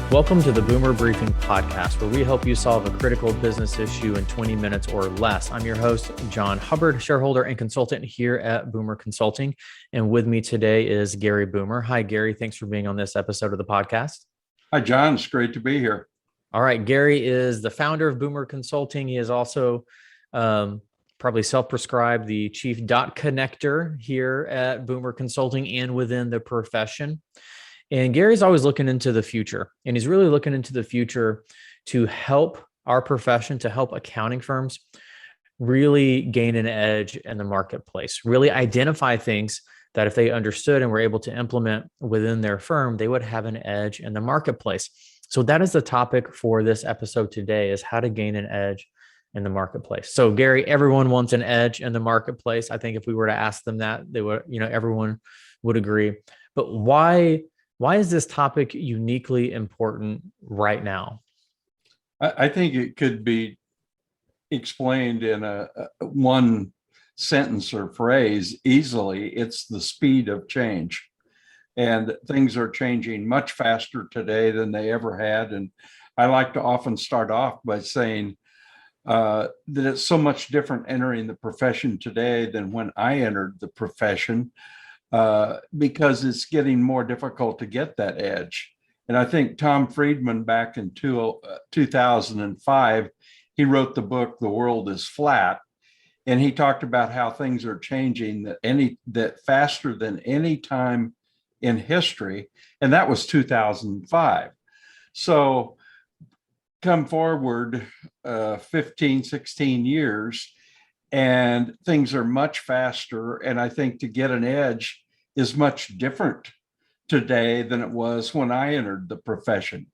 Welcome to the Boomer Briefing Podcast, where we help you solve a critical business issue in 20 minutes or less. I'm your host, Jon Hubbard, shareholder and consultant here at Boomer Consulting. And with me today is Gary Boomer. Hi, Gary. Thanks for being on this episode of the podcast. Hi, John. It's great to be here. All right. Gary is the founder of Boomer Consulting. He is also probably self-prescribed the chief dot connector here at Boomer Consulting and within the profession. And Gary's always looking into the future, and he's really looking into the future to help our profession, to help accounting firms really gain an edge in the marketplace, really identify things that if they understood and were able to implement within their firm, they would have an edge in the marketplace. So that is the topic for this episode today, is how to gain an edge in the marketplace. So Gary, everyone wants an edge in the marketplace. I think if we were to ask them that, they would, everyone would agree. But why is this topic uniquely important right now? I think it could be explained in a one sentence or phrase easily. It's the speed of change. And things are changing much faster today than they ever had. And I like to often start off by saying that it's so much different entering the profession today than when I entered the profession. Because it's getting more difficult to get that edge. And I think Tom Friedman back in 2005, he wrote the book, The World is Flat. And he talked about how things are changing that faster than any time in history. And that was 2005. So come forward 15, 16 years, and things are much faster. And I think to get an edge is much different today than it was when I entered the profession.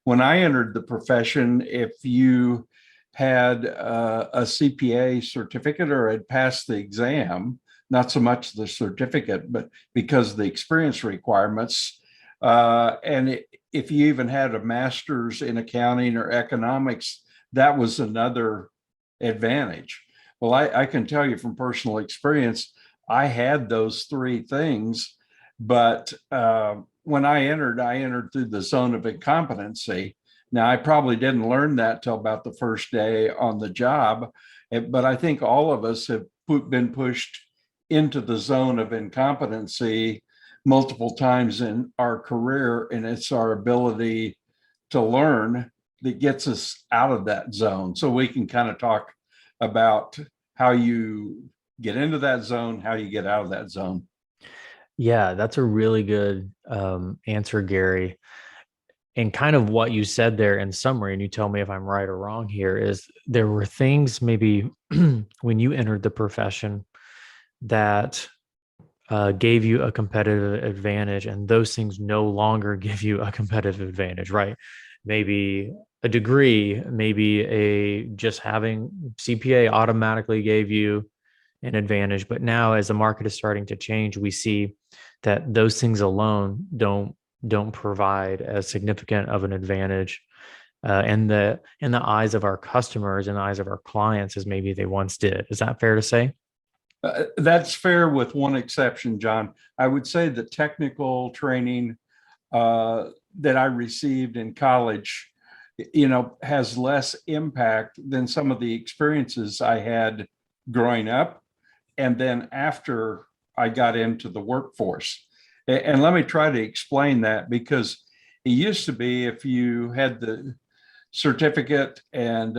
When I entered the profession, if you had a CPA certificate or had passed the exam, not so much the certificate, but because of the experience requirements, if you even had a master's in accounting or economics, that was another advantage. Well, I can tell you from personal experience, I had those three things, but when I entered through the zone of incompetency. Now, I probably didn't learn that till about the first day on the job, but I think all of us have been pushed into the zone of incompetency multiple times in our career, and it's our ability to learn that gets us out of that zone. So we can kind of talk about how you get into that zone, how you get out of that zone. Yeah, that's a really good answer, Gary. And kind of what you said there in summary, and you tell me if I'm right or wrong here, is there were things maybe when you entered the profession that gave you a competitive advantage, and those things no longer give you a competitive advantage, right? Maybe a degree, maybe just having CPA automatically gave you an advantage. But now as the market is starting to change, we see that those things alone don't provide as significant of an advantage in the eyes of our customers and the eyes of our clients as maybe they once did. Is that fair to say? That's fair, with one exception, John. I would say the technical training that I received in college, has less impact than some of the experiences I had growing up and then after I got into the workforce. And let me try to explain that, because it used to be if you had the certificate and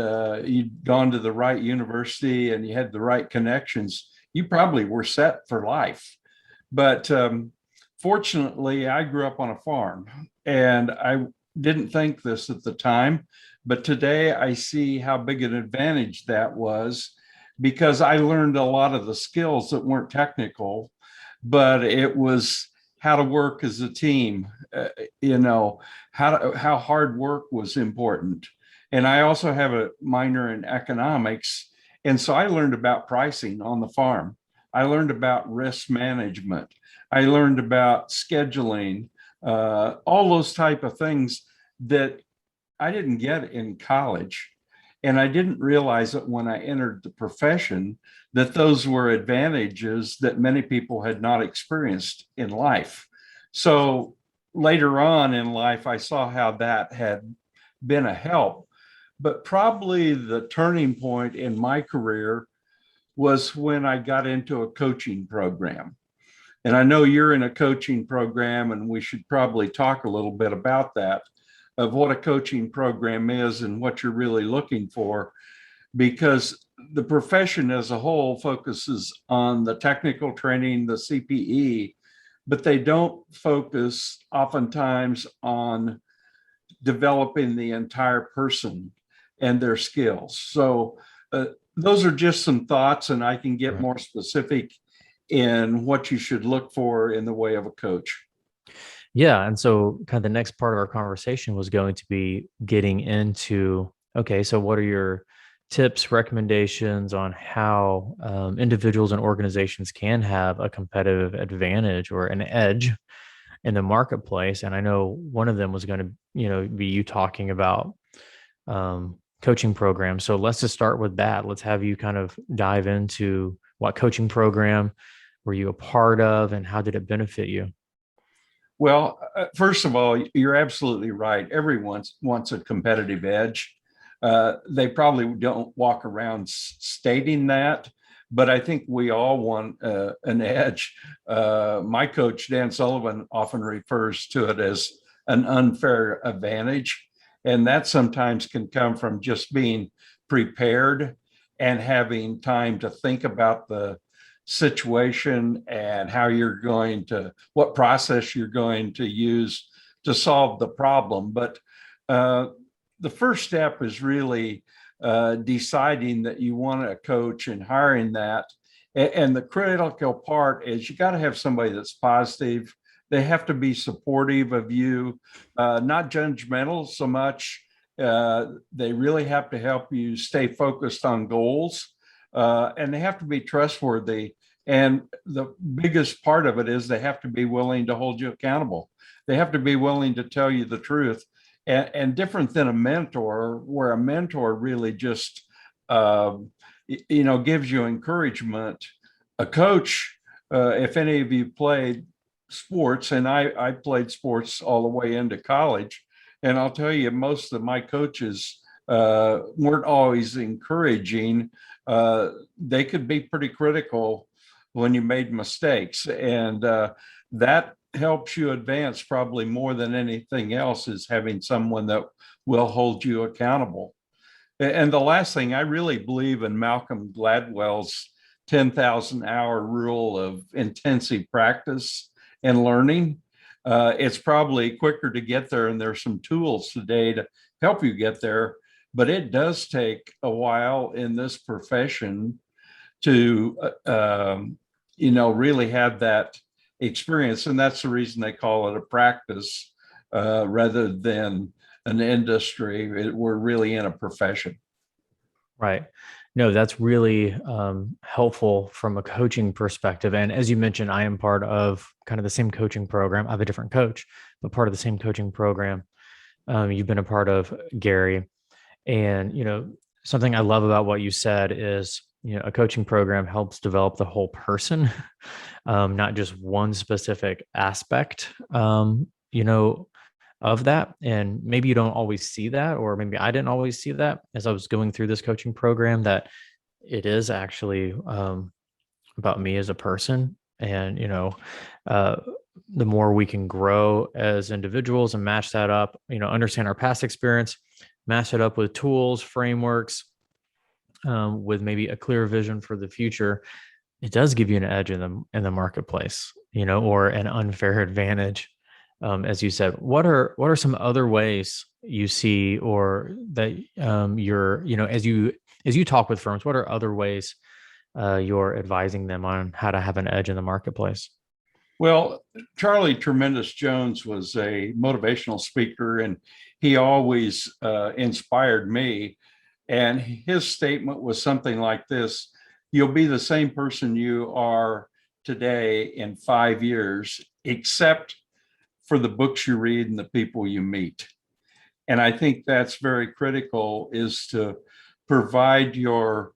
you'd gone to the right university and you had the right connections, you probably were set for life. But fortunately, I grew up on a farm, and I didn't think this at the time, but today I see how big an advantage that was, because I learned a lot of the skills that weren't technical, but it was how to work as a team, how hard work was important. And I also have a minor in economics. And so I learned about pricing on the farm. I learned about risk management. I learned about scheduling, all those type of things that I didn't get in college. And I didn't realize it when I entered the profession, that those were advantages that many people had not experienced in life. So later on in life, I saw how that had been a help. But probably the turning point in my career was when I got into a coaching program. And I know you're in a coaching program, and we should probably talk a little bit about that, of what a coaching program is and what you're really looking for, because the profession as a whole focuses on the technical training, the CPE, but they don't focus oftentimes on developing the entire person and their skills. So those are just some thoughts, and I can get more specific in what you should look for in the way of a coach. Yeah. And so kind of the next part of our conversation was going to be getting into, okay, so what are your tips, recommendations on how individuals and organizations can have a competitive advantage or an edge in the marketplace? And I know one of them was going to, be you talking about coaching programs. So let's just start with that. Let's have you kind of dive into what coaching program were you a part of and how did it benefit you? Well, first of all, you're absolutely right. Everyone wants a competitive edge. They probably don't walk around stating that, but I think we all want an edge. My coach, Dan Sullivan, often refers to it as an unfair advantage. And that sometimes can come from just being prepared and having time to think about the situation and how you're going to, what process you're going to use to solve the problem. But the first step is really deciding that you want a coach and hiring that. And the critical part is you got to have somebody that's positive. They have to be supportive of you, not judgmental so much. They really have to help you stay focused on goals, and they have to be trustworthy. And the biggest part of it is they have to be willing to hold you accountable. They have to be willing to tell you the truth. And different than a mentor, where a mentor really just, gives you encouragement. A coach, if any of you played sports, and I played sports all the way into college, and I'll tell you, most of my coaches weren't always encouraging. They could be pretty critical when you made mistakes, and that helps you advance probably more than anything else, is having someone that will hold you accountable. And the last thing, I really believe in Malcolm Gladwell's 10,000 hour rule of intensive practice and learning. It's probably quicker to get there, and there's some tools today to help you get there, but it does take a while in this profession to really have that experience. And that's the reason they call it a practice rather than an industry. We're really in a profession. Right. No, that's really helpful from a coaching perspective. And as you mentioned, I am part of kind of the same coaching program. I have a different coach, but part of the same coaching program you've been a part of, Gary. And, something I love about what you said is, a coaching program helps develop the whole person, not just one specific aspect, of that. And maybe you don't always see that, or maybe I didn't always see that as I was going through this coaching program, that it is actually about me as a person. And, the more we can grow as individuals and match that up, understand our past experience, match it up with tools, frameworks, with maybe a clear vision for the future, it does give you an edge in the marketplace, or an unfair advantage. As you said, what are some other ways you see, or that you're, as you talk with firms, what are other ways you're advising them on how to have an edge in the marketplace? Well, Charlie Tremendous Jones was a motivational speaker, and he always inspired me. And his statement was something like this: you'll be the same person you are today in 5 years, except for the books you read and the people you meet. And I think that's very critical, is to provide your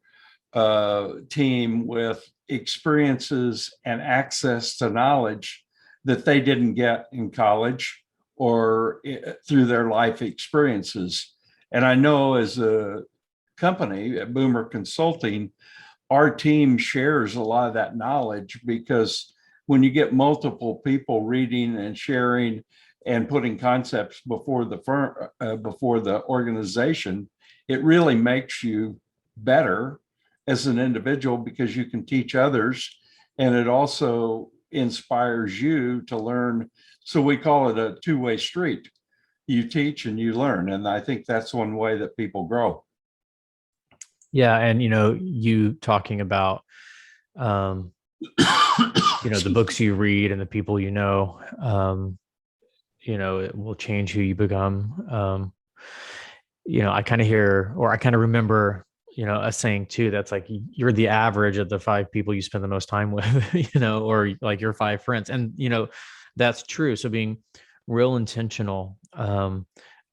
team with experiences and access to knowledge that they didn't get in college, or through their life experiences. And I know as a company at Boomer Consulting, our team shares a lot of that knowledge, because when you get multiple people reading and sharing and putting concepts before the firm, before the organization, it really makes you better as an individual, because you can teach others, and it also inspires you to learn. So we call it a two-way street. You teach and you learn. And I think that's one way that people grow. Yeah. And, you talking about, the books you read and the people it will change who you become. I kind of hear, or I kind of remember, a saying too, that's like, you're the average of the 5 people you spend the most time with, or like your 5 friends. And, that's true. So being real intentional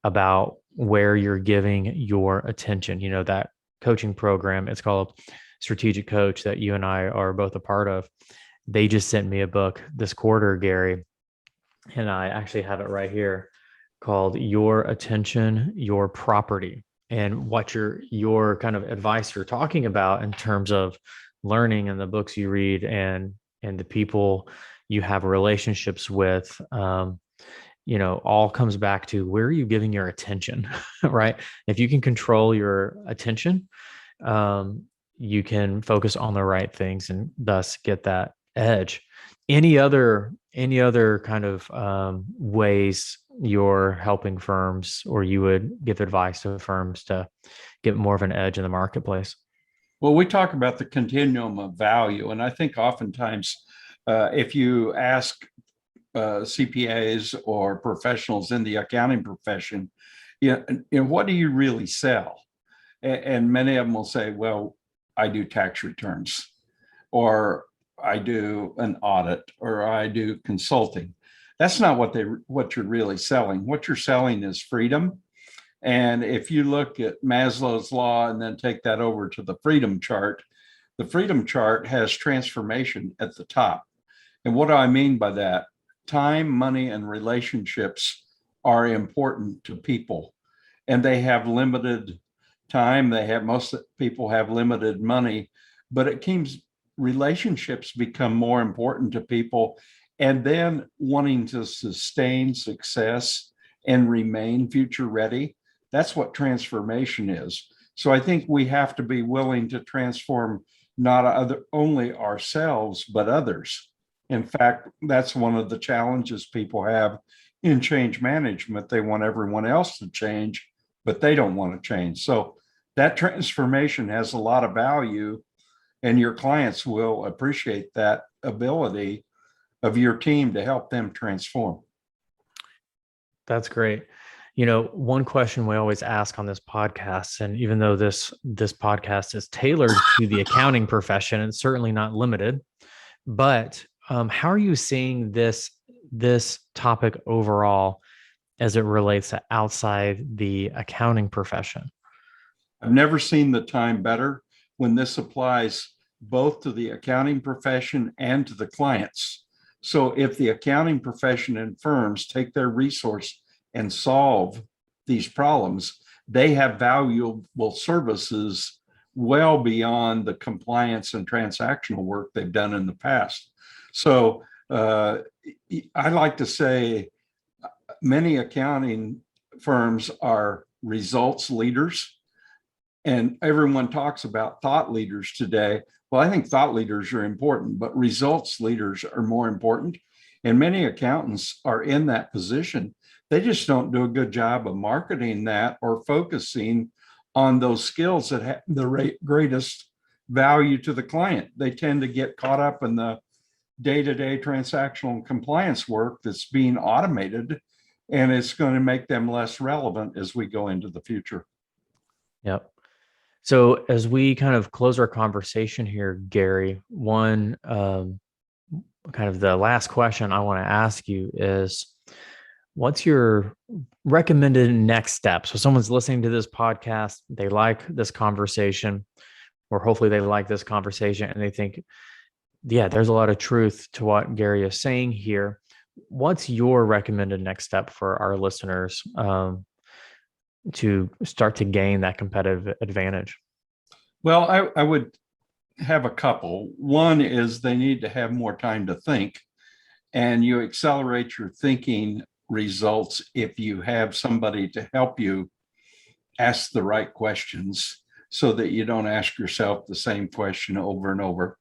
about where you're giving your attention, that coaching program, it's called Strategic Coach, that you and I are both a part of. They just sent me a book this quarter, Gary, and I actually have it right here, called Your Attention, Your Property. And what your kind of advice you're talking about in terms of learning and the books you read and the people you have relationships with, all comes back to, where are you giving your attention, right? If you can control your attention, you can focus on the right things and thus get that edge. Any other kind of ways you're helping firms, or you would give advice to firms to get more of an edge in the marketplace? Well, we talk about the continuum of value. And I think oftentimes, if you ask CPAs or professionals in the accounting profession, what do you really sell? And many of them will say, well, I do tax returns, or I do an audit, or I do consulting. That's not what you're really selling. What you're selling is freedom. And if you look at Maslow's law and then take that over to the freedom chart, the freedom chart has transformation at the top. And what do I mean by that? Time, money, and relationships are important to people, and they have limited time. Most people have limited money, but it seems relationships become more important to people, and then wanting to sustain success and remain future ready. That's what transformation is. So I think we have to be willing to transform not only ourselves, but others. In fact, that's one of the challenges people have in change management. They want everyone else to change, but they don't want to change. So that transformation has a lot of value, and your clients will appreciate that ability of your team to help them transform. That's great. One question we always ask on this podcast, and even though this podcast is tailored to the accounting profession, it's certainly not limited, but how are you seeing this topic overall as it relates to outside the accounting profession? I've never seen the time better when this applies both to the accounting profession and to the clients. So if the accounting profession and firms take their resource and solve these problems, they have valuable services well beyond the compliance and transactional work they've done in the past. So I like to say many accounting firms are results leaders, and everyone talks about thought leaders today. Well, I think thought leaders are important, but results leaders are more important. And many accountants are in that position. They just don't do a good job of marketing that or focusing on those skills that have the greatest value to the client. They tend to get caught up in the day-to-day transactional and compliance work that's being automated, and it's going to make them less relevant as we go into the future. Yep. So as we kind of close our conversation here, Gary, one kind of the last question I want to ask you is, what's your recommended next step? So someone's listening to this podcast, they like this conversation, or hopefully they like this conversation and they think, yeah, there's a lot of truth to what Gary is saying here. what's your recommended next step for our listeners to start to gain that competitive advantage? Well, I would have a couple. One is they need to have more time to think, and you accelerate your thinking results if you have somebody to help you ask the right questions so that you don't ask yourself the same question over and over.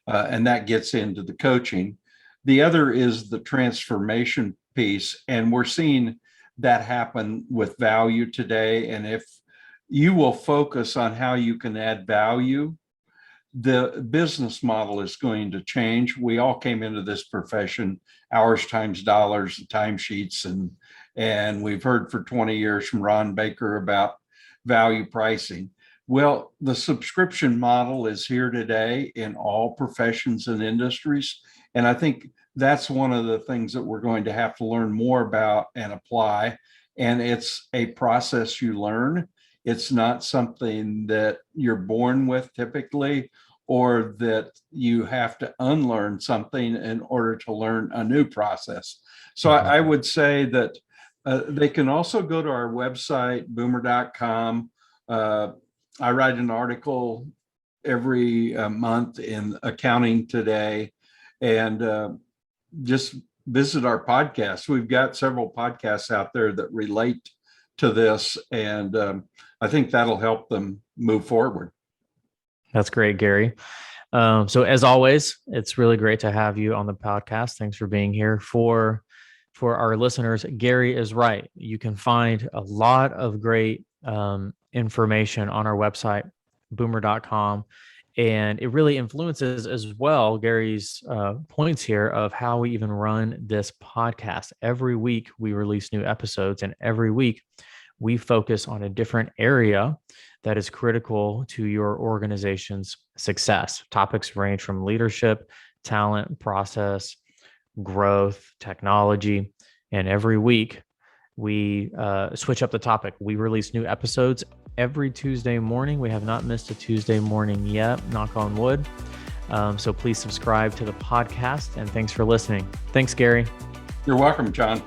And that gets into the coaching. The other is the transformation piece. And we're seeing that happen with value today. And if you will focus on how you can add value, the business model is going to change. We all came into this profession, hours times dollars, timesheets, and we've heard for 20 years from Ron Baker about value pricing. Well, the subscription model is here today in all professions and industries. And I think that's one of the things that we're going to have to learn more about and apply. And it's a process you learn. It's not something that you're born with typically, or that you have to unlearn something in order to learn a new process. So I would say that they can also go to our website, boomer.com. I write an article every month in Accounting Today, and just visit our podcast. We've got several podcasts out there that relate to this, and I think that'll help them move forward. That's great, Gary. So as always, it's really great to have you on the podcast. Thanks for being here. For our listeners, Gary is right. You can find a lot of great information on our website, boomer.com. And it really influences as well Gary's points here of how we even run this podcast. Every week we release new episodes, and every week we focus on a different area that is critical to your organization's success. Topics range from leadership, talent, process, growth, technology, and every week we switch up the topic. We release new episodes every Tuesday morning. We have not missed a Tuesday morning yet, knock on wood. So please subscribe to the podcast, and thanks for listening. Thanks, Gary. You're welcome, John.